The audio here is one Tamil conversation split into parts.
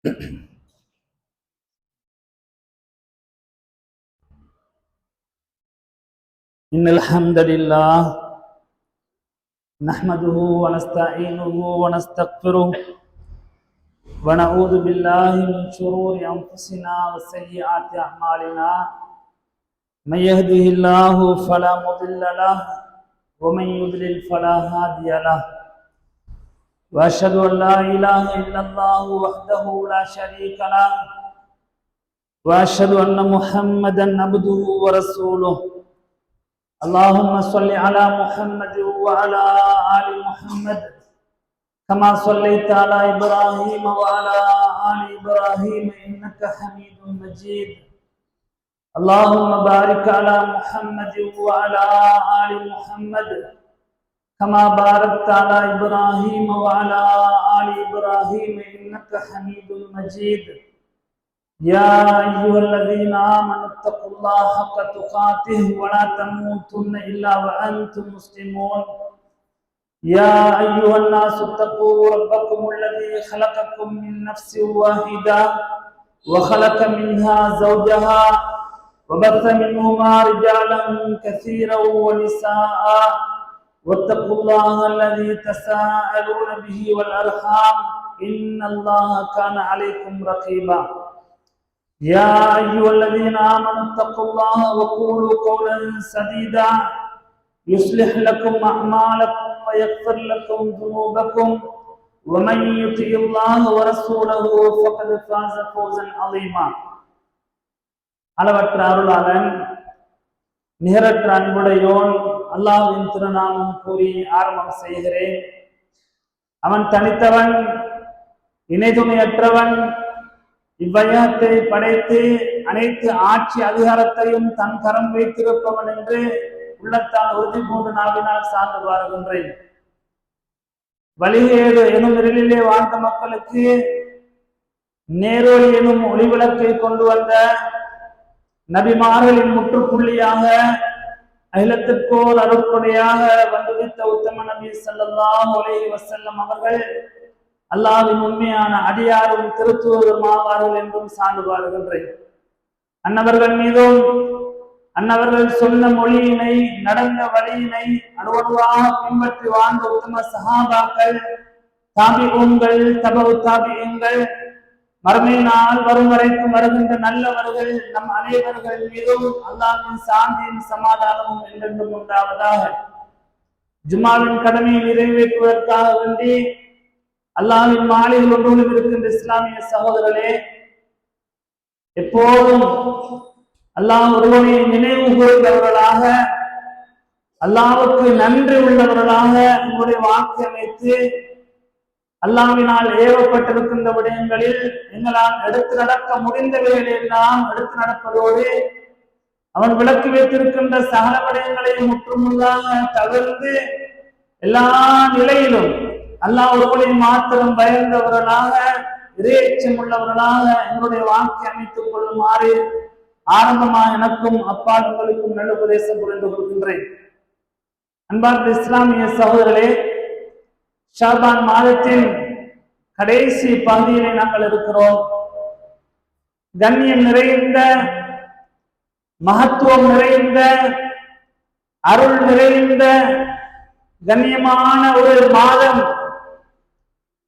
إن الحمد لله نحمده ونستعينه ونستغفره ونعوذ بالله من شرور أنفسنا وسيئات أعمالنا من يهده الله فلا مضل له ومن يضلل فلا هادي له وأشهد أن لا إله إلا الله وحده لا شريك له وأشهد أن محمدا عبده ورسوله اللهم صل على محمد وعلى آل محمد كما صليت على إبراهيم وعلى آل إبراهيم إنك حميد مجيد اللهم بارك على محمد وعلى آل محمد كما باركت على إبراهيم وعلى آل إبراهيم إنك حميد مجيد يا أيها الذين آمنوا اتقوا الله حق تقاته ولا تموتن إلا وأنتم مسلمون يا أيها الناس اتقوا ربكم الذي خلقكم من نفس واحدة وخلق منها زوجها وبث منهما رجالا كثيرا ونساء واتقوا الله الذي تساءلون به والأرحام إن الله كان عليكم رقيبا يا أيها الذين آمنوا اتقوا الله وقولوا قولا سديدا يصلح لكم أعمالكم ويغفر لكم ذنوبكم ومن يطع الله ورسوله فقد فاز فوزا عظيما அளவற்ற அருளாளன் நிகரற்ற அன்புடையோன் அல்லாஹ்வின் திருநாமம் கூறி ஆரம்பம் செய்கிறேன். அவன் தனித்தவன், இணைதுணையற்றவன், இவ்வையகத்தை படைத்து அனைத்து ஆட்சி அதிகாரத்தையும் தன் கரம் வைத்திருப்பவன் என்று உள்ளத்தால் உறுதி பூண்டு நாவினால் சார்ந்து வருகின்றேன். வழிகேடு எனும் இருளிலே வாழ்ந்த மக்களுக்கு நேரொளி எனும் ஒளிவிளக்கை கொண்டு வந்த நபிமார்களின் முற்றுப்புள்ளியாக அகிலத்திற்கோர் அருட்கொடையாக வந்துவித்த உத்தம நபி ஸல்லல்லாஹு அலைஹி வஸல்லம் அவர்கள் அல்லாஹ்வின் உண்மையான அடியாரும் திருத்தூதரும் ஆவார்கள் என்றும் சான்று வருகின்றேன். அன்னவர்கள் மீதும் அன்னவர்கள் சொன்ன மொழியினை நடந்த வழியினை அணுவணுவாக பின்பற்றி வாழ்ந்த உத்தம சஹாபாக்கள், தாபிஊன்கள், தபவு தாபிஈன்கள், மறுமை நாள் வரும் வரைக்கும் வருகின்ற நல்லவர்கள் நம் அனைவர்கள் மீதும் அல்லாஹ்வின் சாந்தியும் சமாதானமும் என்றென்றும் உண்டாவதாக. ஜும்மாவின் கடமையை நிறைவேற்றுவதற்காக வேண்டி அல்லாஹ்வின் மாளிகையில் ஒன்று இருக்கின்ற இஸ்லாமிய சகோதரர்களே, எப்போதும் அல்லாஹ் ஒருவனை நினைவு கூர்ந்தவர்களாக, அல்லாஹ்வுக்கு நன்றி உள்ளவர்களாக உங்களுடைய வாக்கு அமைத்து அல்லாஹ்வினால் ஏவப்பட்டிருக்கின்ற விடயங்களில் எங்களால் எடுத்து நடக்க முடிந்தவைகளை எல்லாம் எடுத்து நடப்பதோடு அவன் விளக்கி வைத்திருக்கின்ற சகல விடயங்களை முற்றுமுழுதாக தவிர்த்து எல்லா நிலையிலும் அல்லாஹ் ஒருவனை மாத்திரம் பயந்தவர்களாக, இறையச்சம் உள்ளவர்களாக எங்களுடைய வாக்கை அமைத்துக் கொள்ளுமாறு ஆரம்பமாக எனக்கும் அப்பால் உங்களுக்கும் நல்ல உபதேசம் புரிந்து கொள்கின்றேன். அன்பார்ந்த இஸ்லாமிய சகோதரர்களே, ஷாபான் மாதத்தின் கடைசி பகுதியிலே நாங்கள் இருக்கிறோம். கண்ணியம் நிறைந்த, மகத்துவம் நிறைந்த, அருள் நிறைந்த கண்ணியமான ஒரு மாதம்,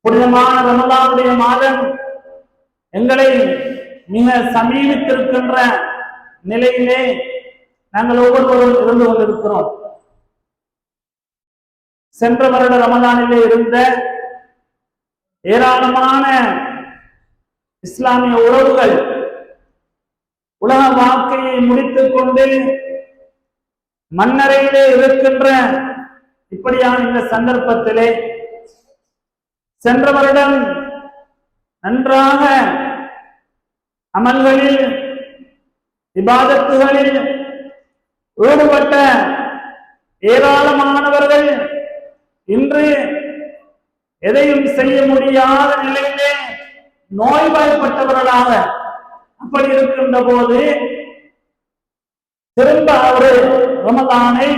புனிதமான ரமலானுடைய மாதம் எங்களை மிக சமீபித்திருக்கின்ற நிலையிலே நாங்கள் ஒவ்வொருவரும் இருந்து கொண்டிருக்கிறோம். சென்ற வருட ரமலானிலே இருந்த ஏராளமான இஸ்லாமிய உறவுகள் உலக வாழ்க்கையை முடித்துக் கொண்டு மன்னரையிலே இருக்கின்ற இப்படியான இந்த சந்தர்ப்பத்திலே சென்ற வருடம் நன்றாக அமல்களில், இபாதத்துகளில் ஈடுபட்ட ஏராளமானவர்கள் இன்று எதையும் செய்ய முடியாத நிலையிலே நோய்வாய்ப்பட்டவர்களாக அப்படி இருக்கின்ற போது திரும்ப ஒரு ரமலானை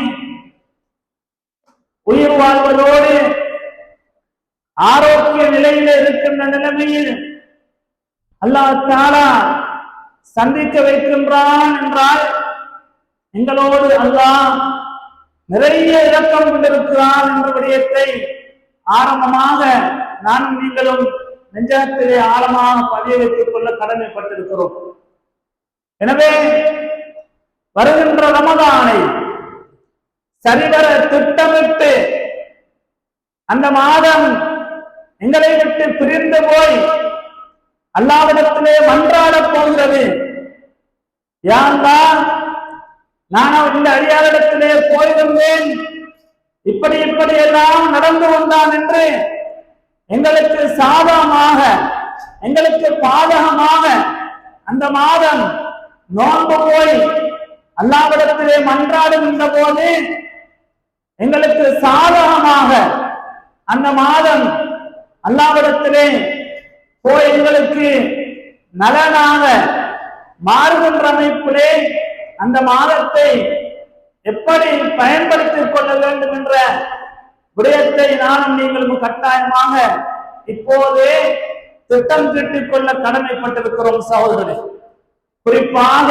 உயிர் வாழ்வதோடு ஆரோக்கிய நிலையில இருக்கின்ற நிலைமையில் அல்லாஹ் தஆலா சந்திக்க வைக்கின்றான் என்றால் எங்களோடு அல்லாஹ் நிறைய இரக்கம் கொண்டிருக்கிறான் என்ற விடயத்தை ஆரம்பமாக நானும் நீங்களும் நெஞ்சகத்திலே ஆழமாக பதிய வைத்துக் கொள்ள கடமைப்பட்டிருக்கிறோம். எனவே வருகின்ற ரமதானை சரிவர திட்டமிட்டு அந்த மாதம் எங்களை விட்டு பிரிந்து போய் அல்லாஹ்விடத்திலே மன்றாடப் போகிறது. யா அல்லாஹ், நான் இந்த அடியாரிடத்திலே போயிருந்தேன், இப்படி இப்படி எல்லாம் நடந்து கொண்டான் என்று எங்களுக்கு சாதகமாக எங்களுக்கு பாதகமாக அந்த மாதம் நோன்பு போய் அல்லாஹ்விடத்திலே மன்றாடுகின்ற போது எங்களுக்கு சாதகமாக அந்த மாதம் அல்லாஹ்விடத்திலே போய் எங்களுக்கு நலனாக மாறுகின்ற அமைப்பிலே அந்த மாதத்தை எப்படி பயன்படுத்திக் கொள்ள வேண்டும் என்ற விடயத்தை நானும் நீங்களும் கட்டாயமாக இப்போதே திட்டம் தீட்டிக் கொள்ள கடமைப்பட்டிருக்கிறோம் சகோதரர்களே. குறிப்பாக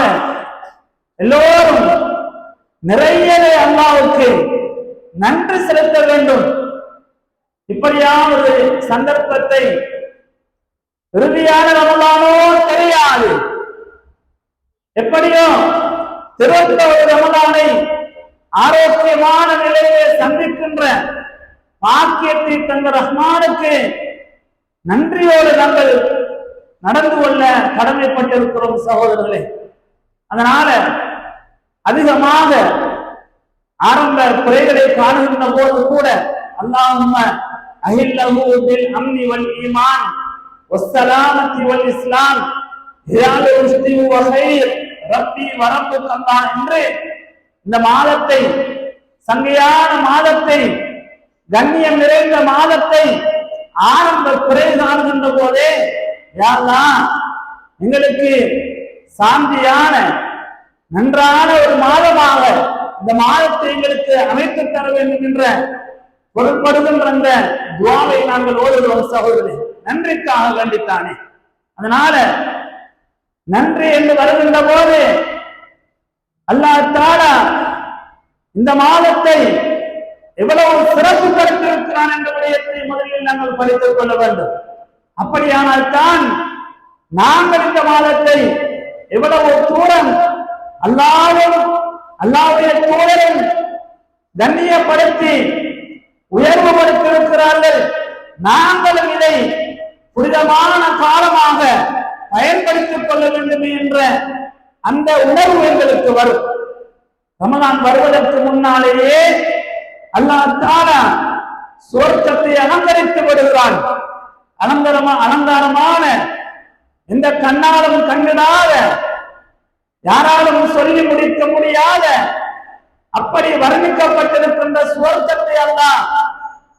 எல்லோரும் நிறைய அல்லாஹ்வுக்கு நன்றி செலுத்த வேண்டும். இப்படியான ஒரு சந்தர்ப்பத்தை இறுதியான ரமலானோ தெரியாது, எப்படியோ திருத்த ஒரு ரமலானை ஆரோக்கியமான நிலையை சந்திக்கின்ற பாக்கியத்தை தந்த ரஹ்மானுக்கு நன்றியோடு நாங்கள் நடந்து கொள்ள கடமைப்பட்டிருக்கிறோம் சகோதரர்களே. அதனால அதிகமாக ஆரம்ப குறைகளை காணுகின்ற போது கூட அல்லாஹும்ம அஹில்லஹு பில் அம்னி வல் ஈமான் வஸ்ஸலாமத்தி வல் இஸ்லாம் ஹியால் உஸ்தி வ கைர் ரப்பி வ ரப்புக அல்லாஹ் என்று இந்த மாதத்தை, சங்கையான மாதத்தை, கண்ணியம் நிறைந்த மாதத்தை ஆரம்ப குறை காணுகின்ற போதே யா அல்லாஹ், எங்களுக்கு சாந்தியான நன்றான ஒரு மாதமாக இந்த மாதத்தை எங்களுக்கு அமைத்து தர வேண்டும் என்ற பொருட்படுகின்ற அந்த துஆவை நாங்கள் ஓதுகிறோம் சகோதரர்களே. நன்றிக்காக வேண்டித்தானே. அதனால நன்றி என்று வருகின்ற போது அல்லாஹ் தஆலா இந்த மாதத்தை எவ்வளவு சிறப்பு படுத்தியிருக்கிறான் என்ற விடயத்தை முதலில் நாங்கள் படித்துக் கொள்ள வேண்டும். அப்படியானால் தான் நாங்கள் இந்த மாதத்தை எவ்வளவு தூரம் அல்லாஹ்வும் அல்லாஹ்வுடைய தூதரும் கண்ணியப்படுத்தி உயர்வுபடுத்தியிருக்கிறார்கள். நாங்களும் இதை புனிதமான காலமாக பயன்படுத்திக் கொள்ள வேண்டும் என்ற அந்த உணர்வு எங்களுக்கு வரும். ரமலான் வருவதற்கு முன்னாலேயே அல்லாஹ் தஆலா சொர்க்கத்தை அலங்கரித்து விடுகிறான். அலங்காரமான எந்த கண்ணாலும் கண்டிடாத, யாராலும் சொல்லி முடிக்க முடியாத அப்படி வர்ணிக்கப்பட்டிருக்கின்ற சுவர்க்கத்தை அல்லாஹ்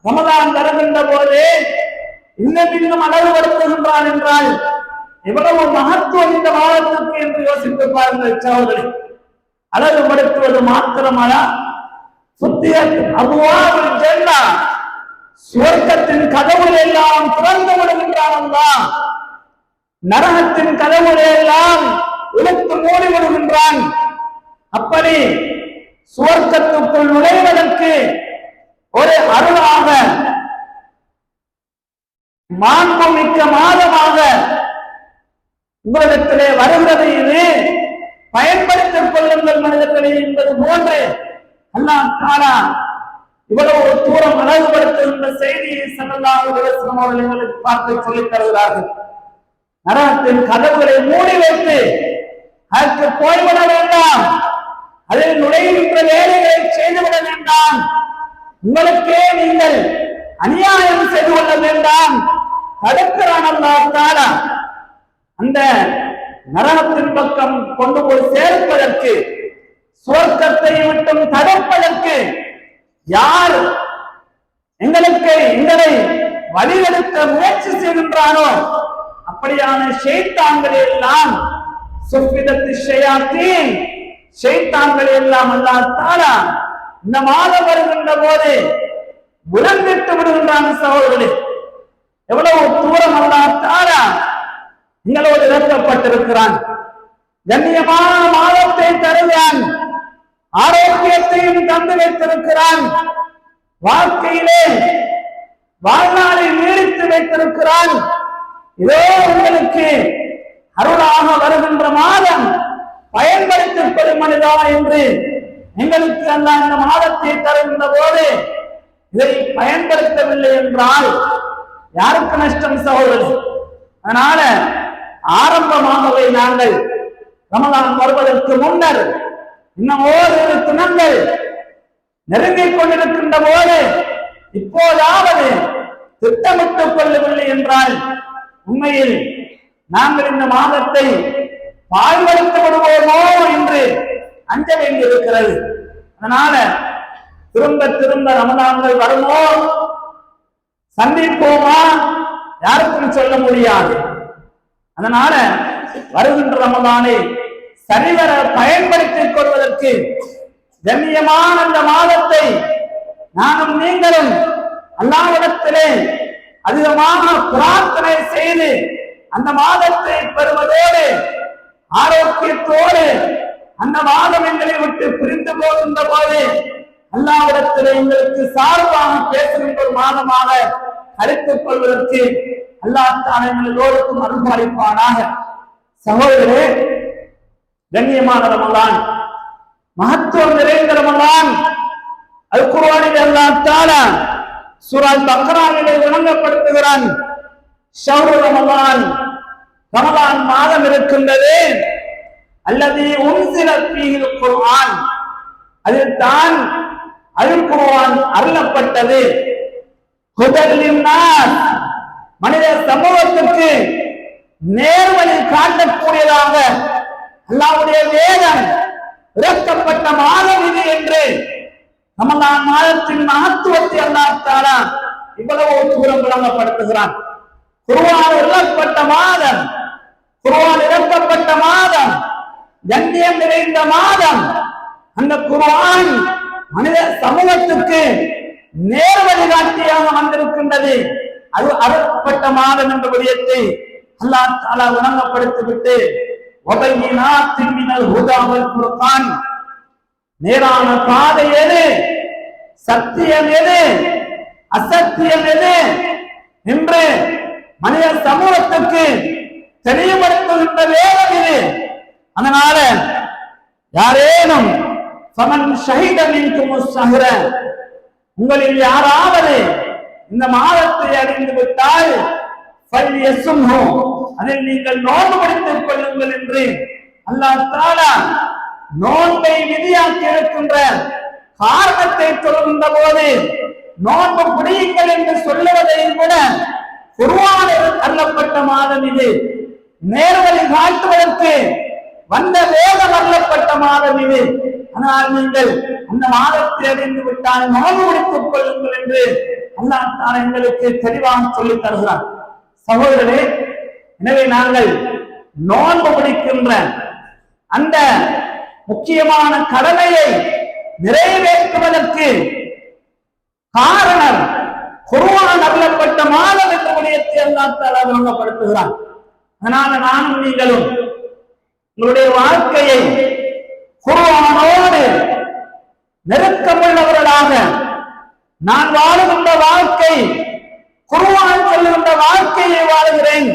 ரமலான் வருகின்ற போது இன்னும் அழகுபடுத்துகின்றான் என்றால் எவ்வளவு மகத்துவம் இந்த மாதத்திற்கு என்று யோசித்து பாருங்கள் சகோதரி. அழகுபடுத்துவது மாத்திரமல்ல, சுத்தியத் அபுவாபுல் ஜன்னா, சுவர்க்கத்தின் கதவுகள் எல்லாம் திறந்து விடுகின்றான் அல்லாஹ். நரகத்தின் கதவுகளை எல்லாம் இழுத்து மூடி விடுகின்றான். அப்படி சுவர்க்கத்துக்குள் நுழைவதற்கு ஒரு அருளாக, மாண்புமிக்க மாதமாக உங்களிடத்திலே வருகிறது. இது பயன்படுத்திக் கொள்ளுங்கள் மனிதர்களே என்பது போன்று அல்லாஹ் தஆலா இவ்வளவு தூரம் அழகுபடுத்துகின்ற செய்தியை ஸல்லல்லாஹு அலைஹி வஸல்லம் அவர்கள் எங்களுக்கு பார்த்து சொல்லித் தருகிறார்கள். நரகத்தின் கதவுகளை மூடி வைத்து அதற்கு போய்விட வேண்டாம், அதில் நுழைகின்ற வேலைகளை செய்துவிட வேண்டாம், உங்களுக்கே நீங்கள் அநியாயம் செய்து கொள்ள வேண்டாம், தடுக்கிறான் அல்லாஹ் தஆலா. அந்த நரகத்தின் பக்கம் கொண்டு போய் சேர்ப்பதற்கு, சுவர்க்கத்தை விட்டும் தடுப்பதற்கு யார் எங்களை வழிநடத்த முயற்சி செய்கின்றானோ அப்படியான ஷைத்தான்களை எல்லாம் ஷைத்தான்களை எல்லாம் அல்லாஹ் தஆலா இந்த மாதம் வருகின்ற போது விளங்கிட்டு விடுகின்றான். சகோதரர்களே, எவ்வளவு தூரம் அல்லாஹ் தஆலா எங்களோடு இறக்கப்பட்டிருக்கிறான். கண்ணியமான மாதத்தை தருகிறான், ஆரோக்கியத்தையும் தந்து வைத்திருக்கிறான், வாழ்க்கையிலே வாழ்நாளை நீடித்து வைத்திருக்கிறான். இதோ உங்களுக்கு அருளாக வருகின்ற மாதம் பயன்படுத்திக் கொள்ளும் மனிதா என்று எங்களுக்கு அல்லாஹ் இந்த மாதத்தை தருகின்ற போது இதை பயன்படுத்தவில்லை என்றால் யாருக்கு நஷ்டம் சகோதரர்? அதனால ஆரம்பமாகவே நாங்கள் ரமலான் வருவதற்கு முன்னர் இன்னும் ஓரிரு தினங்கள் நெருங்கிக் கொண்டிருக்கின்ற போது இப்போதாவது திட்டமிட்டுக் கொள்ளவில்லை என்றால் உண்மையில் நாங்கள் இந்த மாதத்தை பாழ்படுத்த விடுவோமோ என்று அஞ்ச வேண்டியிருக்கிறது. அதனால திரும்ப திரும்ப ரமலான்கள் வருமோ, சந்திப்போமா, யாருக்கும் சொல்ல முடியாது. அதனால வருகின்ற ரமலானை சரிவர பயன்படுத்திக் கொள்வதற்கு கண்ணியமான அந்த மாதத்தை நானும் நீங்களும் அல்லாஹ்விடத்திலே அதிகமாக பிரார்த்தனை செய்து அந்த மாதத்தை பெறுவதோடு ஆரோக்கியத்தோடு அந்த மாதம் எங்களை விட்டு பிரிந்து போகின்ற போது அல்லாஹ்விடத்திலே எங்களுக்கு சார்பாக பேசுகின்ற ஒரு மாதமாக அழைத்துக் கொள்வதற்கு அல்லாஹ் தஆலா எல்லோருக்கும் அருள்பாலிப்பானாக. சகோதரரே, கண்ணியமான ரமலான், மகத்துவம் நிறைந்த ரமலான் அல் குர்ஆனில் அல்லாஹ் தஆலா சூரா பக்ராவிலே விளங்கப்படுத்துகிறான். ஷஹ்ரு ரமலான், ரமலான் மாதம் இருக்கின்றது, அல்லது உன்சில ஃபீஹில் குர்ஆன், அதில் தான் அல் குர்ஆன் அருளப்பட்டது. ஹுதல் லின்னாஸ், மனித சமூகத்துக்கு நேர்வழி காட்டக்கூடியதாக அல்லாஹ்வுடைய வேதம் இறக்கப்பட்ட மாதம் இது என்று ரமலான் மாதத்தின் மகத்துவத்தை அல்லாஹ் தஆலா இவ்வளவு தூரம் விளங்கப்படுத்துகிறான். குர்ஆன் இறக்கப்பட்ட மாதம், குர்ஆன் இறக்கப்பட்ட மாதம், கண்ணியம் நிறைந்த மாதம். அந்த குர்ஆன் மனித சமூகத்துக்கு நேர்வழி காட்டியாக வந்திருக்கின்றது. அது அருளப்பட்ட மாதம் என்ற விடயத்தை அல்லாஹ் தஆலா விளங்கப்படுத்திவிட்டு வபையினாத்தின் மினல் ஹுதா வல் ஃபுர்கான், நேரான பாதை எது, சத்தியம் எது, அசத்தியம் எது என்று மனித சமூகத்துக்கு தெளிவுபடுத்துகின்ற வேதம் இது. அதனால யாரேனும் ஃபமன் ஷஹித மின்குமுஸ் ஷஹ்ர, உங்களில் யாராவது இந்த மாதத்தை அறிந்து விட்டால் ஃபல்யஸும்ஹு, அதில் நீங்கள் நோன்பு பிடித்துக் கொள்ளுங்கள் என்று அல்லாஹ் தஆலா நோன்பை விதியாக்கி இருக்கின்ற காரணத்தை சொல்கின்ற போது நோன்பு பிடியுங்கள் என்று சொல்லுவதை விட குர்ஆனில் அருளப்பட்ட மாதம் இது, நேர்வழி காட்டுவதற்கு வந்த வேதம் அருளப்பட்ட மாதம் இது. ஆனால் நீங்கள் அந்த மாதத்தை அறிந்து விட்டால் நோன்பு பிடித்துக் கொள்ளுங்கள் என்று அல்லாஹ் தஆலா எங்களுக்கு தெளிவாக சொல்லித் தருகிறார். சகோதரரே, எனவே நாங்கள் நோன்பு பிடிக்கின்ற அந்த முக்கியமான கடமையை நிறைவேற்றுவதற்கு காரணம் குர்ஆன் அருளப்பட்ட மாதம் என்ற விடயத்தை அல்லாஹ் தஆலா விளங்கப்படுத்துகிறான். அதனால நானும் நீங்களும் உங்களுடைய வாழ்க்கையை குர்ஆனோடு நெருக்கமுள்ளவர்களாக, நான் வாழுகின்ற வாழ்க்கை குர்ஆன் சொல்லுகின்ற வாழ்க்கையை வாழுகிறேன்,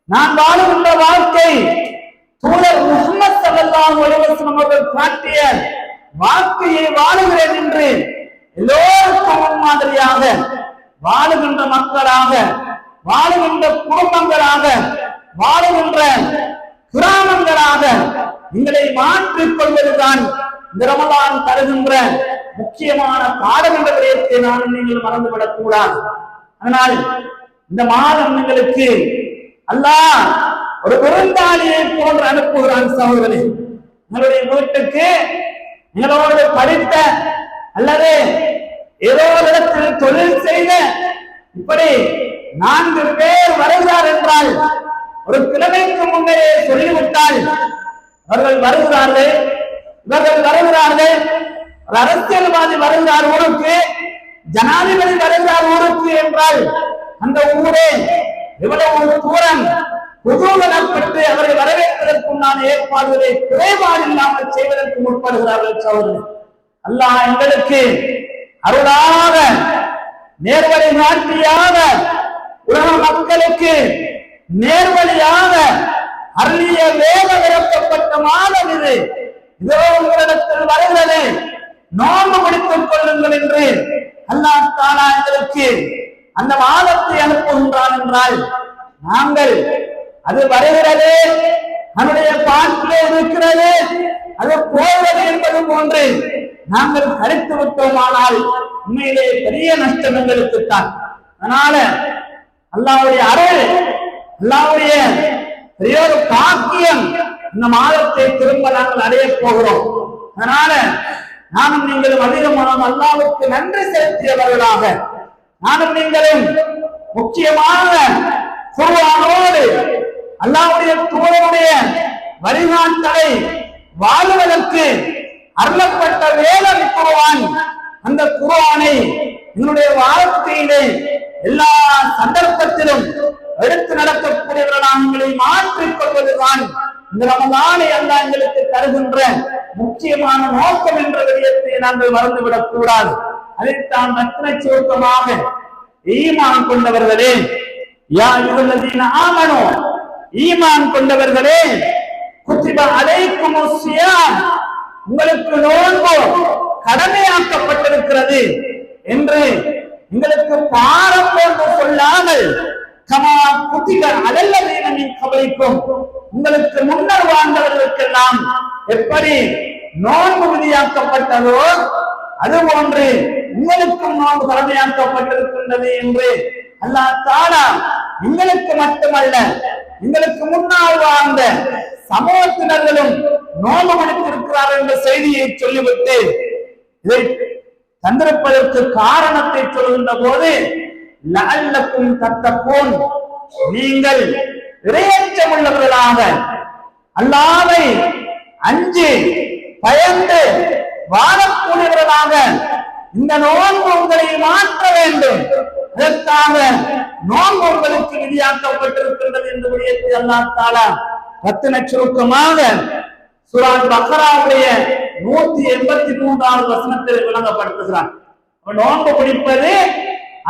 நான் வாழுகின்ற வாழ்க்கை தூதர் முஹம்மது ஸல்லல்லாஹு அலைஹி வஸல்லம் அவர்கள் காட்டிய வாழ்க்கையை வாழுகிறேன் என்று எல்லோருக்கும் முன்மாதிரியாக வாழுகின்ற மக்களாக, வாழுகின்ற குடும்பங்களாக, வாழுகின்ற கிராமங்களாக எங்களை மாற்றிக் கொள்வதுதான் இந்த ரமலான் தருகின்ற முக்கியமான பாடம் என்ற விடயத்தை நானும் நீங்கள் மறந்துவிடக் கூடாது. அதனால் இந்த மாதம் எங்களுக்கு அல்லாஹ் ஒரு விருந்தாளியை போன்று அனுப்புகிறான். சகோதரனே, எங்களுடைய வீட்டுக்கு எங்களோடு படித்த அல்லது ஏதோ இடத்தில் தொழில் செய்த இப்படி 4 பேர் வருகிறார் என்றால் ஒரு கிழமைக்கு முன்னே சொல்லிவிட்டால் அவர்கள் வருகிறார்கள், இவர்கள் வருகிறார்கள், ஒரு அரசியல்வாதி வருகிறார் ஊருக்கு, ஜனாதிபதி வருகிறார் ஊருக்கு என்றால் அந்த ஊரே எவ்வளவு தூரம் குதூகலப்பட்டு அவரை வரவேற்பதற்குண்டான ஏற்பாடுகளை குறைபாடு இல்லாமல் செய்வதற்கு முற்படுகிறார்கள் சகோதரர். அல்லாஹ் எங்களுக்கு அருளாக நேர்வழி காட்டியாக உலக மக்களுக்கு நேர்வழியாக அருளிய வேத விரட்டப்பட்ட மாதம் இது. இதோ உங்களிடத்தில் வருகிறது, நோன்பு பிடித்துக் கொள்ளுங்கள் என்று அல்லாஹ் தஆலா எங்களுக்கு அந்த மாதத்தை அனுப்புகின்றான் என்றால் நாங்கள் அது வருகிறது, அதனுடைய பாட்டிலே இருக்கிறது, அது போவது என்பது போன்று நாங்கள் கருத்து விட்டோமானால் உண்மையிலே பெரிய நஷ்டம் எங்களுக்குத்தான். அதனால அல்லாஹ்வுடைய அருள், அல்லாஹ்வுடைய பெரிய ஒரு பாக்கியம் இந்த மாதத்தை திரும்ப நாங்கள் அடைய போகிறோம். அதனால நானும் நீங்களும் அதிகமாக அல்லாஹ்வுக்கு நன்றி செலுத்தியவர்களாக, நானும் நீங்களும் முக்கியமாக குர்ஆனோடு அல்லாஹ்வுடைய தூதருடைய வழிகாட்டலை வாழ்வதற்கு அருளப்பட்ட வேதம் குர்ஆன். அந்த குர்ஆனை என்னுடைய வாழ்க்கையிலே எல்லா சந்தர்ப்பத்திலும் எடுத்து நடக்கக்கூடியவர்களாக எங்களை மாற்றிக் கொள்வதுதான் இந்த ரமலானை அல்லாஹ் எங்களுக்கு தருகின்ற முக்கியமான நோக்கம் என்ற விடயத்தை நாங்கள் மறந்துவிடக் கூடாது. அதைத்தான் ரத்ன சுருக்கமாக ஈமான் கொண்டவர்களே, யா அய்யுஹல்லதீன ஆமனூ, ஈமான் கொண்டவர்களே, குத்திப அலைக்குமுஸ் ஸியாம், உங்களுக்கு நோன்பு கடமையாக்கப்பட்டிருக்கிறது என்று எங்களுக்கு பாரம் என்று சொல்லாமல், கமா குத்திப அலல்லதீன மின் கபலிக்கும், உங்களுக்கு முன்னர் வாழ்ந்தவர்களுக்கெல்லாம் எப்படி நோன்பு விதியாக்கப்பட்டதோ அதுபோன்று உங்களுக்கும் நோன்பு கடமையாக்கப்பட்டிருக்கின்றது என்று அல்லாஹ் தஆலா எங்களுக்கு மட்டுமல்ல, எங்களுக்கு முன்னால் வாழ்ந்த சமூகத்தினர்களும் நோன்பு பிடித்திருக்கிறார்கள் என்ற செய்தியை சொல்லிவிட்டு இதை தந்திருப்பதற்கு காரணத்தை சொல்கின்ற போது, லஅல்லக்கும் தத்தகூன், நீங்கள் இறையச்சம் உள்ளவர்களாக அல்லாஹ்வை அஞ்சி பயந்து வாழக்கூடியவர்களாக இந்த நோன்பு உங்களை மாற்ற வேண்டும். அதற்காக நோன்பு உங்களுக்கு விதியாக்கப்பட்டிருக்கின்றது என்று விடயத்தை அல்லாஹ் தஆலா ரத்தின சுருக்கமாக சூரா பக்ராவுடைய 183வது வசனத்தில் விளங்கப்படுத்துகிறான். நோன்பு பிடிப்பது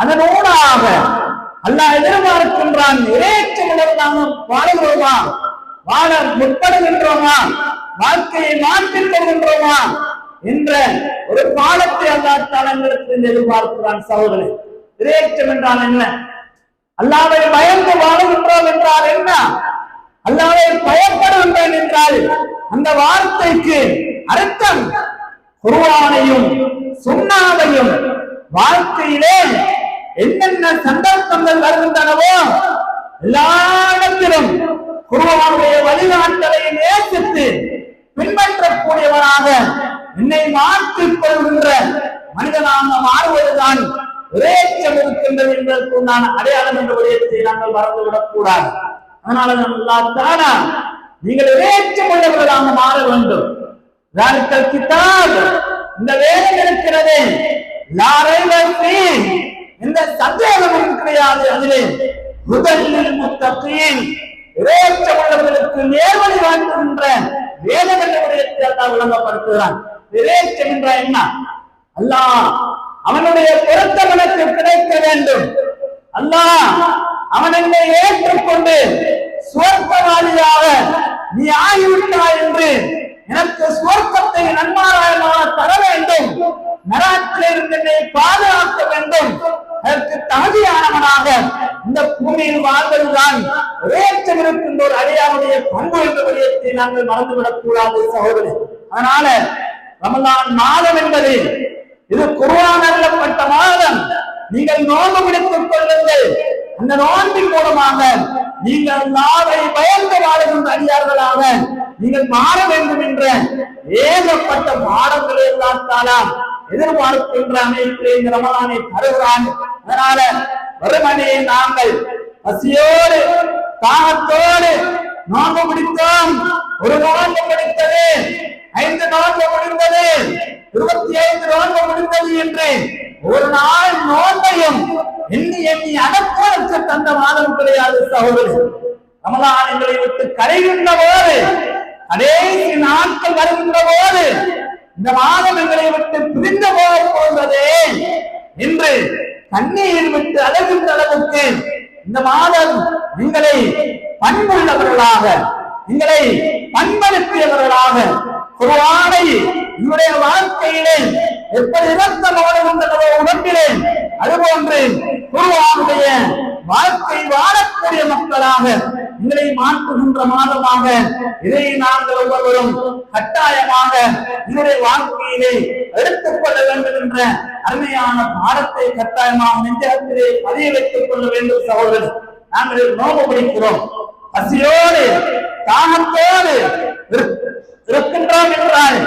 அதனூடாக அல்லாஹ் எதிர்பார்க்கின்றான், இறையச்சமுள்ளவர்களாக வாழுகிறோமா, வாழ முற்படுகின்றோமா, வாழ்க்கையை மாற்றிக் கொள்கின்றோமா என்ற ஒரு பாடத்தை அல்லாஹ் தஆலா எதிர்பார்க்கிறான். சகோதரர்களே, இறையச்சம் என்றால் என்ன? அல்லாஹ்வை பயந்து வாழுகின்றோம் என்றால் என்ன? அல்லாஹ்வை பயப்படுகின்றேன் என்றால் அந்த வார்த்தைக்கு அர்த்தம் குர்ஆனையும் சுன்னாவையும் வாழ்க்கையிலே என்னென்ன சந்தர்ப்பங்கள் வருகின்றனவோ எல்லா இடத்திலும் குர்ஆனுடைய வழிகாட்டலை நேசித்து பின்பற்றக்கூடியவராக என்னை மாற்றிக் கொள்கின்ற மனிதனாக மாறுவதுதான் இறையச்சம் இருக்கின்றது என்பதற்குண்டான அடையாளம் என்ற விடயத்தை நாங்கள் மறந்துவிடக் கூடாது. அதனால அல்லாஹ் தஆலா நீங்கள் இறையச்சம் உள்ளவர்களாக மாற வேண்டும். கிதாப், இந்த வேதம் இருக்கிறது, லா ரைப ஃபீஹ், இந்த சந்தேகமும் கிடையாது, அதிலே ஹுதல் லில் முத்தகீன், இறையச்சம் உள்ளவர்களுக்கு நேர்வழி காட்டுகின்ற வேதம் என்ற விடயத்தை அல்லாஹ் விளங்கப்படுத்துகிறான். இறையச்சம் என்றால் என்ன? அல்லாஹ் அவனுடைய பொருத்தம் எனக்கு கிடைக்க வேண்டும், அல்லாஹ் அவன் என்னை ஏற்றுக்கொண்டு சுவர்க்கவாதியாக நீ ஆகிவிட்டாய் என்று எனக்கு சுவர்க்கத்தை நன்மாராயமாக தர வேண்டும், நரகத்திலிருந்து என்னை பாதுகாக்க வேண்டும், அதற்கு தகுதியானவனாக இந்த பூமியில் வாழ்வதுதான் இறையச்சம் இருக்கின்ற ஒரு அடியாருடைய பண்பு என்ற விடயத்தை நாங்கள் மறந்துவிடக் கூடாது சகோதரர்களே. அதனால ரமலான் மாதம் என்பது இது குர்ஆன் அருளப்பட்ட மாதம். நீங்கள் நோன்பு பிடித்துக் கொள்ளுங்கள். அந்த நோன்பின் மூலமாக நீங்கள் அல்லாஹ்வை பயந்து வாழுகின்ற அடியார்களாக நீங்கள் மாற வேண்டும் என்ற ஏகப்பட்ட பாடங்களை அல்லாஹ் தஆலா எதிர்பார்க்கின்ற அமைப்பிலே இந்த ரமலானை தருகிறான். அதனால வெறுமனே நாங்கள் பசியோடு தாகத்தோடு நோன்பு பிடித்தோம், ஒரு நோன்பு பிடித்தது, 5 நோன்பு முடிந்தது, 25 நோன்பு முடிந்தது என்று ஒரு நாள் நோன்பையும் எண்ணி எண்ணி அனுப்புவதற்கு தந்த மாதம் கிடையாது சகோதரர். ரமலான் எங்களை விட்டு கரைகின்ற போது, கடைசி நாட்கள் வருகின்ற போது, இந்த மாதம் எங்களை விட்டு பிரிந்து போக போகிறதே என்று கண்ணீர் விட்டு அழகின்ற அளவுக்கு இந்த மாதம் எங்களை பண்புள்ளவர்களாக, எங்களை பண்படுத்தியவர்களாக, குர்ஆனை என்னுடைய வாழ்க்கையிலே எப்படி இரத்தமோடுகின்றனவோ உணர்கிறே, அதுபோன்று குர்ஆனுடைய வாழ்க்கை வாழக்கூடிய மக்களாக எங்களை மாற்றுகின்ற மாதமாக இதை நாங்கள் ஒவ்வொருவரும் கட்டாயமாக என்னுடைய வாழ்க்கையிலே எடுத்துக்கொள்ள வேண்டும் என்ற அருமையான பாடத்தை கட்டாயமாக நெஞ்சகத்திலே பதிய வைத்துக் கொள்ள வேண்டும். சகோதரர், நாங்கள் நோம்பு பிடிக்கிறோம், பசியோடு தாகத்தோடு இருக்கின்றோம் என்றால்,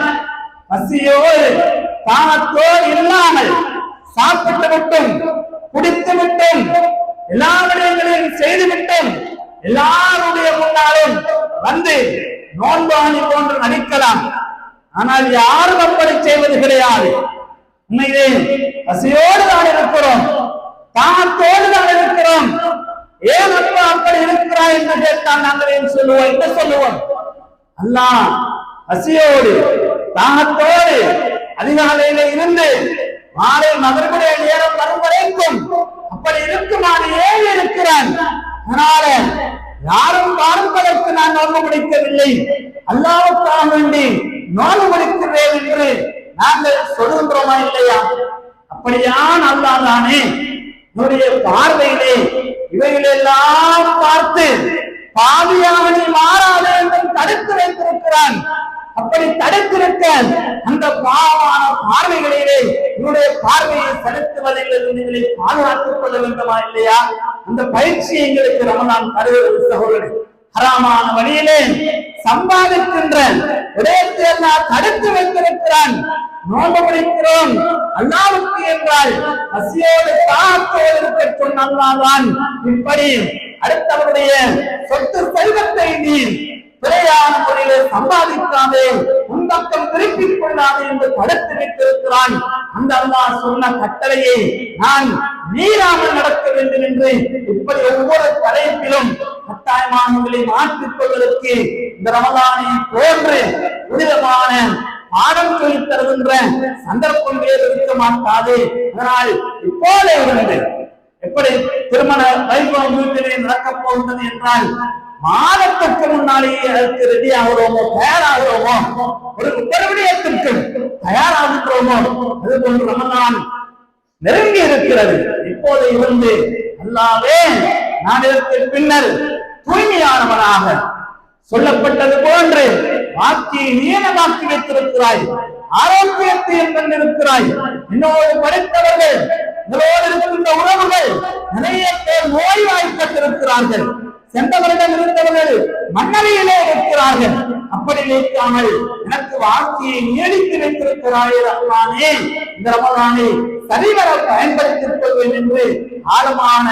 பசியோடு தாகத்தோடு இல்லாமல் சாப்பிட்டு விட்டும் குடித்து விட்டும் எல்லா விடயங்களையும் செய்து விட்டும் எல்லாருடைய முன்னாலும் வந்து நோன்பாணி போன்று நடிக்கலாம். ஆனால் யாரும் அப்படி செய்வது கிடையாது. உண்மையிலே பசியோடு தான் இருக்கிறோம், தாகத்தோடு தான் இருக்கிறோம். ஏன் அப்பா அப்படி இருக்கிறாய் என்று கேட்டால் நாங்கள் ஏன் சொல்லுவோம்? என்ன சொல்லுவோம்? அல்லாஹ் பசியோடு தாகத்தோடு அதிகாலையில இருந்து மாலை மகனுடைய நேரம் வரும் வரைக்கும் அப்படி இருக்குமாறு ஏன் இருக்கிறான். அதனால யாரும் பார்ப்பதற்கு நான் நோன்பு முடிக்கவில்லை, அல்லாஹ்வுக்காக வேண்டி நோன்பு முடிக்கிறேன் என்று நாங்கள் சொல்கின்றோமா இல்லையா? அப்படியான் அல்லாஹ் தானே என்னுடைய பார்வையிலே இவைகளெல்லாம் பார்த்து பாவியாவனை மாறாதே என்று தடுத்து வைத்திருக்கிறான். அப்படி தடுத்திருக்க அந்த பாவமான பார்வைகளிலே என்னுடைய பார்வையை செலுத்துவதிலிருந்து எங்களை பாதுகாத்துக் கொள்ள வேண்டுமா இல்லையா? அந்த பயிற்சி எங்களுக்கு ரமலான் தருகிறது. சகோதரர், ஹராமான வழியிலே சம்பாதிக்கின்ற விடயத்தை எல்லாம் தடுத்து வைத்திருக்கிறான். நோன்பு பிடிக்கிறோம் அல்லாஹ்வுக்கு என்றால் பசியோடு தாகத்தோடு இருக்க சொன்ன அல்லாஹ்தான் இப்படி அடுத்தவருடைய சொத்து செல்வத்தை நீ பிழையான முறையிலே சம்பாதிக்காதே, உன்பக்கம் திருப்பிக் கொள்ளாதே என்று தடுத்து வைத்திருக்கிறான். அந்த அல்லாஹ் சொன்ன கட்டளையை நான் மீறாமல் நடக்க வேண்டும் என்று இப்படி ஒவ்வொரு தலைப்பிலும் கட்டாயமானங்களை மாற்றிக் கொள்வதற்கு இந்த ரமலானை போன்று புனிதமான பாடம் சொல்லித் தருகின்ற சந்தர்ப்பம் வேறு இருக்க மாட்டாது. அதனால் இப்போதே இருந்து எப்படி திருமண வைபவம் வீட்டிலே நடக்கப் போகின்றது என்றால் மாதத்திற்கு முன்னாலேயே அதற்கு ரெடி ஆகிறோமோ, தயாராகிறோமோ, ஒரு விடயத்திற்கு தயாராகின்றோமோ, அது போன்று ரமலான் நெருங்கி இருக்கிறது. இப்போது இருந்து அல்லாஹ்வே நான் இதற்கு பின்னர் தூய்மையானவனாக சொல்லப்பட்டது போன்று வாக்கியை நீளமாக்கி வைத்திருக்கிறாய், ஆரோக்கியத்தை தந்திருக்கிறாய். என்னோடு படித்தவர்கள், இதோடு இருக்கின்ற உறவுகள் நிறைய பேர் நோய்வாய்ப்பட்டிருக்கிறார்கள். சென்றவரிடம் இருந்தவர்கள் மன்னரையிலே இருக்கிறார்கள். அப்படி நினைக்காமல் எனக்கு வாழ்க்கையை நீடித்து வைத்திருக்கிறாயே ரஹ்மானே, இந்த ரமலானை சரிவர பயன்படுத்திக் கொள்வேன் என்று ஆழமான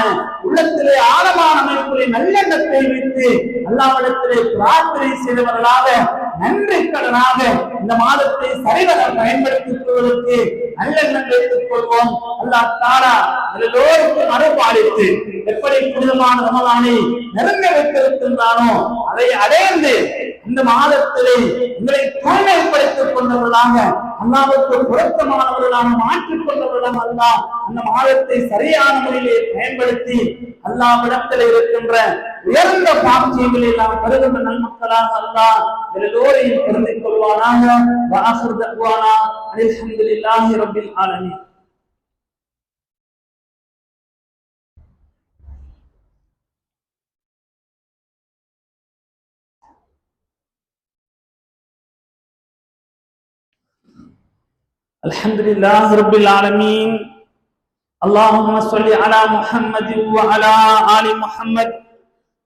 உள்ளத்திலே ஆழமான அமைப்பிலே நல்லெண்ணத்தை வைத்து அல்லாஹ்விடத்திலே பிரார்த்தனை செய்தவர்களாக நன்றி கடனாக இந்த மாதத்தை சரிவர பயன்படுத்திக் கொள்வதற்கு நல்லெண்ணம் வைத்துக் கொள்வோம். அல்லாஹ் தஆலா எல்லோருக்கும் அருள்பாலித்து எப்படி புனிதமான ரமலானை நெருங்க வைத்திருக்கின்றானோ அதை அடைந்து இந்த மாதத்திலே உங்களை தூய்மைப்படுத்திக் கொண்டவர்களாக, அல்லாஹ்வுக்கு பொருத்தமானவர்களாக மாற்றிக் கொண்டவர்களாக அல்லாஹ் அந்த மாதத்தை சரியான முறையிலே பயன்படுத்தி அல்லாஹ்விடத்தில் இருக்கின்ற உயர்ந்த பாக்கியங்களை நாம் பெறுகின்ற நன்மக்களாக அல்லாஹ் எல்லோரையும் பொருந்திக் கொள்வானாக. வஆகிரு தஅவானா அல்ஹம்துலில்லாஹி ரப்பில் ஆலமீன். அல்ஹம்துலில்லாஹி ரப்பில் ஆலமீன். اللهم صل على محمد وعلى آل محمد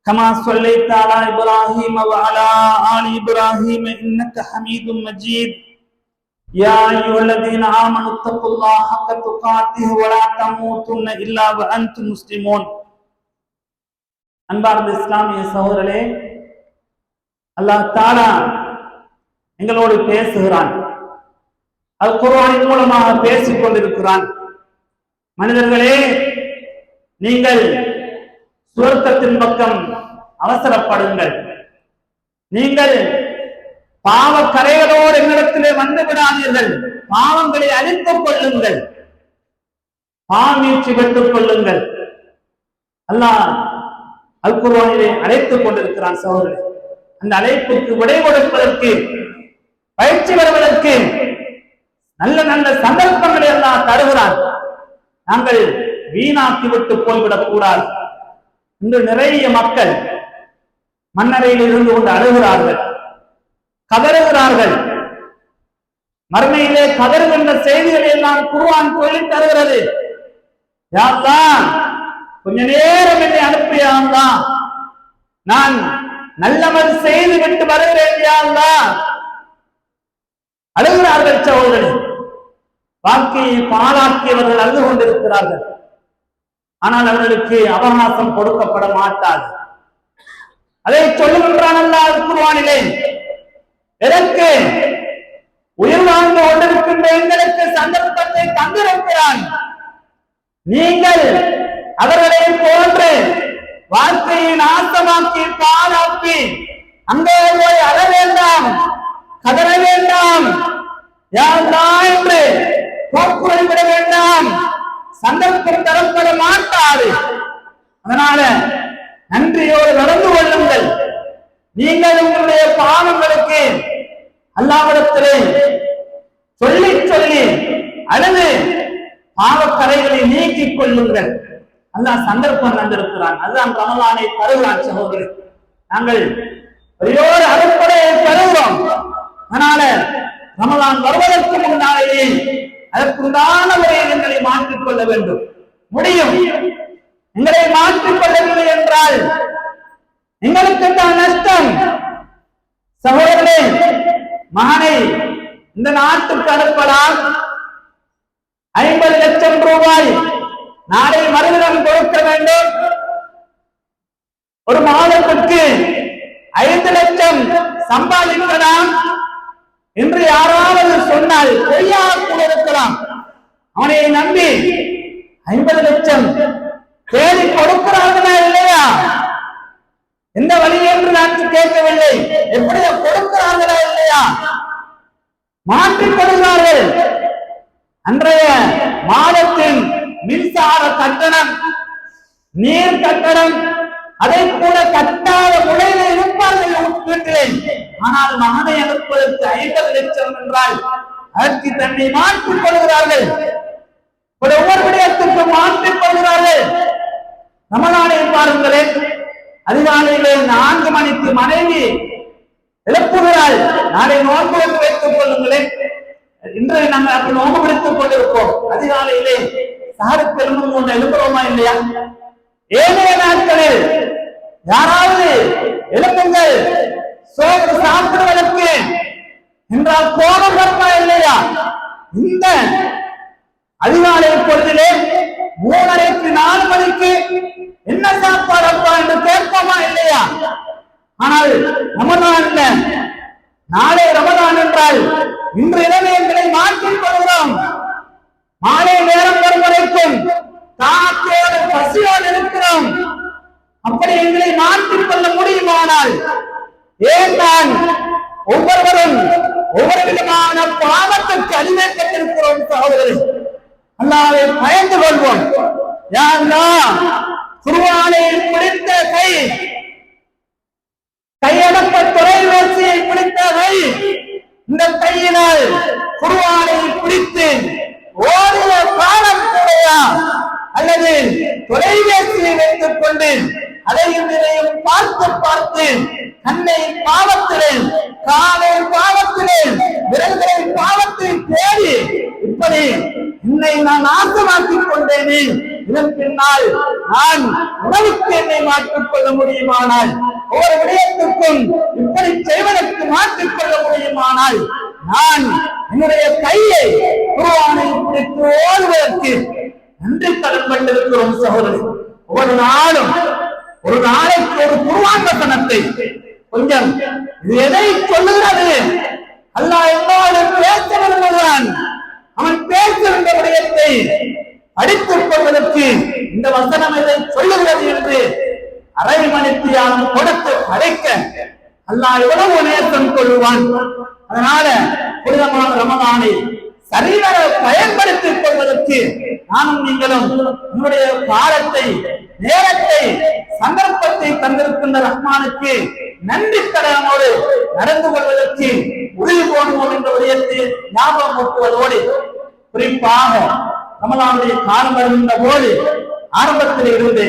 كما صليت على إبراهيم وعلى آل إبراهيم إنك حميد مجيد. يا أيها الذين آمنوا اتقوا الله حق تقاته ولا تموتن إلا وأنتم مسلمون. அன்பார்ந்த இஸ்லாமிய சகோதரர்களே, அல்லாஹ் தஆலா எங்களோடு பேசுகிறான். அல் குர்ஆனின் மூலமாக பேசிக் கொண்டிருக்கிறான். மனிதர்களே, நீங்கள் சுவர்க்கத்தின் பக்கம் அவசரப்படுங்கள். நீங்கள் பாவ கரைகளோடு என்னிடத்திலே வந்து விடாதீர்கள். பாவங்களை அழித்துக் கொள்ளுங்கள், பாவீழ்ச்சி பெற்றுக் கொள்ளுங்கள். அல்லாஹ் அல் குர்ஆனிலே அழைத்துக் கொண்டிருக்கிறான். சகோதரர்களே, அந்த அழைப்புக்கு விடை கொடுப்பதற்கு, பயிற்சி பெறுவதற்கு நல்ல நல்ல சந்தர்ப்பங்களை எல்லாம் தருகிறான். நாங்கள் வீணாக்கி விட்டு போய்விடக் கூடாது. இன்று நிறைய மக்கள் மன்னரையில் இருந்து கொண்டு அழுகிறார்கள், கதறுகிறார்கள். மறுமையிலே கதறுகின்ற செய்திகளை எல்லாம் குர்ஆன் சொல்லித் தருகிறது. யா அல்லாஹ், கொஞ்ச நேரம் என்னை அனுப்பியா, நான் நல்லமல் செய்து விட்டு வருகிறேன் யா அல்லாஹ். அழுகிறார்கள் சகோதரர்களே. வாழ்க்கையை பாழாக்கியவர்கள் அழுது கொண்டிருக்கிறார்கள். ஆனால் அவர்களுக்கு அவகாசம் கொடுக்கப்பட மாட்டாது. அதை சொல்லுகின்றான் அல்லாஹ் குர்ஆனிலே. எதற்கு? உயிர் வாழ்ந்து கொண்டிருக்கின்ற எங்களுக்கு சந்தர்ப்பத்தை தந்திருக்கிறான். நீங்கள் அவர்களை போன்று வாழ்க்கையை நாசமாக்கி பாழாக்கி அங்கே போய் அழ வேண்டாம், கதற வேண்டாம், யா அல்லாஹ் என்று போக்குவரத்து விட வேண்டாம். சந்தர்ப்பம் தரப்பட மாட்டாது. அதனால நன்றியோடு நடந்து கொள்ளுங்கள். நீங்கள் உங்களுடைய பாவங்களுக்கு அல்லாஹ்விடத்திலே சொல்லி சொல்லி அழுது பாவக்கரைகளை நீக்கிக் கொள்ளுங்கள். அல்லாஹ் சந்தர்ப்பம் தந்திருக்கிறான். அதுதான் ரமலானை தருகிறான். சகோதரர், நாங்கள் ஒரே அடிப்படையை தருகிறோம். அதனால ரமலான் வருவதற்கு முன்னாலேயே அதற்குண்டான முறையில் எங்களை மாற்றிக்கொள்ள வேண்டும். முடியும். எங்களை மாற்றிக்கொள்ளவில்லை என்றால் எங்களுக்கு தான் நஷ்டம். சகோதரர்களே, மகனை இந்த நாட்டுக்கு அனுப்பலாம். 50 லட்சம் ரூபாய் நாளை மறுதினம் கொடுக்க வேண்டும். ஒரு மாதத்திற்கு 5 லட்சம் சம்பாதிக்கலாம் என்று யாராவது சொன்னால் பொய்யாக இருக்கலாம். அவனை நம்பி 50 லட்சம் தேடி கொடுக்கிறார்களா இல்லையா? எந்த வழி என்று நான் கேட்கவில்லை. எப்படி கொடுக்கிறார்களா இல்லையா? மாற்றிக் கொடுக்கிறார்கள். அன்றைய மாதத்தின் மின்சார கட்டணம், நீர் கட்டணம், அதை கூட கட்டாத முறையில் இருப்பார்கள் வீட்டிலே. ஆனால் மகனை அனுப்புவதற்கு 50 லட்சம் என்றால் அதற்கு தன்னை மாற்றிக் கொள்கிறார்கள். ஒவ்வொரு விடயத்துக்கு மாற்றிக் கொள்கிறார்கள். ரமலானை பாருங்களேன். அதிகாலையிலே 4 மணிக்கு மனைவி எழுப்புகிறாள். நாளை நோன்பு வைத்துக் கொள்ளுங்களேன். இன்று நாங்கள் அப்படி நோன்பு பிடித்துக் கொண்டிருப்போம். அதிகாலையிலே சாருக்கு எழுப்புறோமா இல்லையா? ஏனைய நாட்களில் யாராவது எழுப்புங்கள் சோறு சாப்பிடுவதற்கு என்றால் கோபம் வருமா இல்லையா? இந்த அதிகாலை பொழுதிலே 3:30 4 மணிக்கு என்ன சாப்பாடு அப்பா என்று கேட்போமா இல்லையா? ஆனால் ரமலான்ல நாளை ரமலான் என்றால் இன்று இரவு எங்களை மாற்றிக் கொள்கிறோம். மாலை நேரம் வரும் வரைக்கும் தாக்கோடு பசியோடு இருக்கிறோம். அப்படி எங்களை மாற்றிக் கொள்ள முடியுமானால் ஏன் தான் ஒவ்வொருவரும் ஒவ்வொரு விதமான பாவத்துக்கு அடிமைப்பட்டிருக்கிறோம்? சகோதரர், அல்லாஹ்வை பயந்து கொள்வோம். யா அல்லாஹ், குர்ஆனை பிடித்த கை, கையடக்க தொலைபேசியை பிடித்த கை, இந்த கையினால் குர்ஆனை பிடித்து ஓடிய காலம் கூடையா? அல்லது தொலைபேசியை வைத்துக் கொண்டு அதையும் இதையும் பார்த்து பார்த்து கண்ணை பாவத்திலே, காலை பாவத்திலே, விரல்களை பாவத்தில் தேடி இப்படி என்னை நான் நாசமாக்கிக் கொண்டேனே, இதன் பின்னால் நான் உணவுக்கு என்னை மாற்றிக் கொள்ள முடியுமானால், ஒவ்வொரு விடயத்துக்கும் இப்படி செய்வதற்கு மாற்றிக் கொள்ள முடியுமானால் நான் என்னுடைய கையை குர்ஆனை பிடித்து ஓடுவதற்கு நன்றி கடன் பட்டிருக்கிறோம். சகோதரர், ஒவ்வொரு நாளும் ஒரு நாளைக்கு ஒரு குர்ஆன் வசனத்தை கொஞ்சம் இது எதை சொல்லுகிறது? அல்லாஹ் என்னோடு பேச விரும்புகிறான். அவன் பேசுகின்ற விடயத்தை அடித்துக் கொள்வதற்கு இந்த வசனம் எதை சொல்லுகிறது என்று அரை மணித்தியாலும் கொடுத்து படைக்க அல்லாஹ் எவ்வளவு நேசம் கொள்வான். அதனால புனிதமான ரமலானை சரிவர பயன்படுத்திக் கொள்வதற்கு நானும் நீங்களும் உங்களுடைய காலத்தை, நேரத்தை, சந்தர்ப்பத்தை தந்திருக்கின்ற ரஹ்மானுக்கு நன்றி கடனோடு நடந்து கொள்வதற்கு உறுதி போடுவோம் என்ற விடயத்தை ஞாபகம் ஊட்டுவதோடு, குறிப்பாக ரமலானுடைய காலம் வருகின்ற போது ஆரம்பத்தில் இருந்து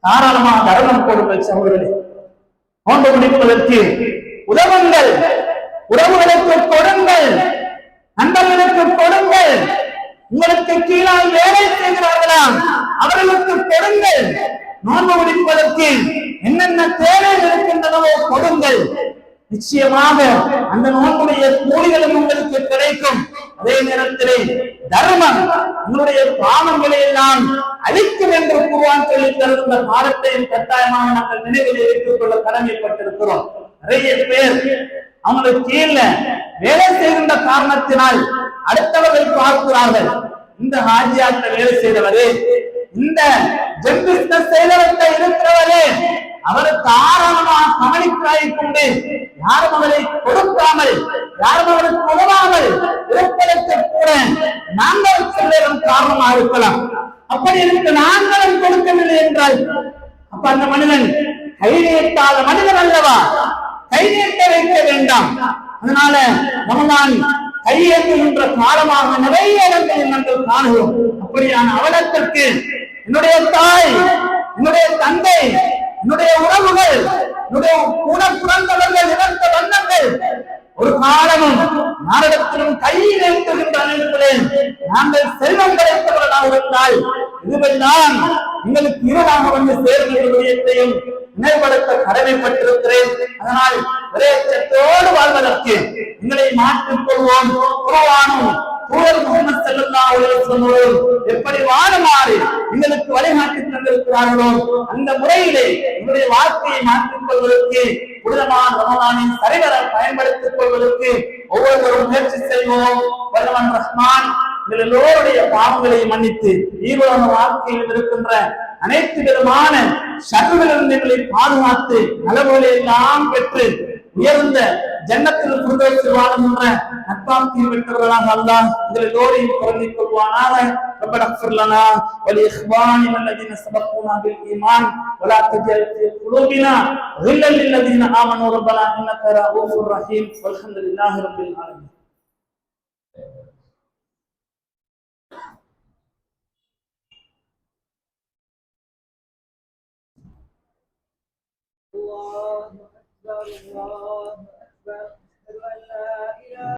தாராளமாக தர்மம் கொடுங்கள் சகோதரர்களே. நோன்பு முடிப்பதற்கு உதவுங்கள், உறவுகளுக்கு கொடுங்கள், நண்பர்களுக்கு கொடுங்கள், உங்களுக்கு கீழால் வேலை செய்கிறார்களா அவர்களுக்கு கொடுங்கள். நோன்பு முடிப்பதற்கு என்னென்ன தேவை இருக்கின்றனவோ கொடுங்கள். நிச்சயமாக அந்த நோன்புடைய கூலிகளும் உங்களுக்கு கிடைக்கும். அதே நேரத்திலே தர்மம் உங்களுடைய பாவங்களை எல்லாம் அழிக்கும் என்று குர்ஆன் சொல்லி தருகின்ற பாடத்தையும் கட்டாயமாக நாங்கள் நினைவில் வைத்துக் கொள்ள கடமைப்பட்டிருக்கிறோம். நிறைய பேர் அவங்களுக்கு கீழ வேலை செய்கின்ற காரணத்தினால் அடுத்தவர்கள் பார்க்கிறார்கள், இந்த ஹாஜியாட்ட வேலை செய்தவரே, இந்த ஜெம்பிஸ்னஸ் செய்தவர்கிட்ட இருக்கிறவரே, அவரை தாராளமாக கவனிக்காய் கொண்டு யாரும் அவரை கொடுக்காமல், யாரும் அவருக்கு உதவாமல் இருப்பதற்கு கூட நாங்கள் சிலரும் காரணமாக இருக்கலாம். அப்படி இருக்கு நாங்களும் கொடுக்கவில்லை என்றால் அப்ப அந்த மனிதன் கை நீட்டாத மனிதன் அல்லவா? கை நீட்ட வைக்க வேண்டாம். அதனால ரமலான் கையேற்றுகின்ற காலமாக நிறைய இடங்களில் நாங்கள் காணுகிறோம். அப்படியான அவலத்திற்கு என்னுடைய தாய், என்னுடைய தந்தை, என்னுடைய உறவுகள், என்னுடைய குணப்புறந்தவர்கள், இறந்த வண்ணங்கள் ஒரு காலமும் நாரிடத்திலும் கையில் ஏற்றுகின்ற அமைப்புகளில் நாங்கள் செல்வம் கிடைத்தவர்களாக இருந்தால் இதுவெல்லாம் எங்களுக்கு இருளாக வந்து சேர்ந்த விடயத்தையும் நினைவுபடுத்த கடமைப்பட்டிருக்கிறேன். அதனால் விரயச்சத்தோடு வாழ்வதற்கு எங்களை மாற்றிக் கொள்வோம். குர்ஆனும் தூதர் முஹம்மது ஸல்லல்லாஹு அலைஹி வஸல்லம் எப்படி வாழுமாறு எங்களுக்கு வழிகாட்டி தந்திருக்கிறார்களோ அந்த முறையிலே எங்களுடைய வாழ்க்கையை மாற்றிக் கொள்வதற்கு, புனிதமான ரமலானின் சரிவர பயன்படுத்திக் கொள்வதற்கு ஒவ்வொருவரும் முயற்சி செய்வோம். வல்லவன் ரஹ்மான் எங்கள் எல்லோருடைய பாவங்களை மன்னித்து ஈரோட வாழ்க்கையில் இருக்கின்ற அனைத்து விதமான ஷர்ரிலிருந்து எங்களை பாதுகாத்து நலவுகளை எல்லாம் பெற்று உயர்ந்த ஜன்னத்தில் ஃபிர்தௌஸில் வாழுகின்ற நற்பாக்கியம் பெற்றவர்களாக அல்லாஹ் எங்கள் எல்லோரையும் பொருந்திக் கொள்வானாக. ربنا اغفر لنا ولإخواننا الذين سبقونا بالإيمان ولا تجعل في قلوبنا غلا للذين آمنوا ربنا إنك رؤوف رحيم والحمد لله رب العالمين. الله أكبر الله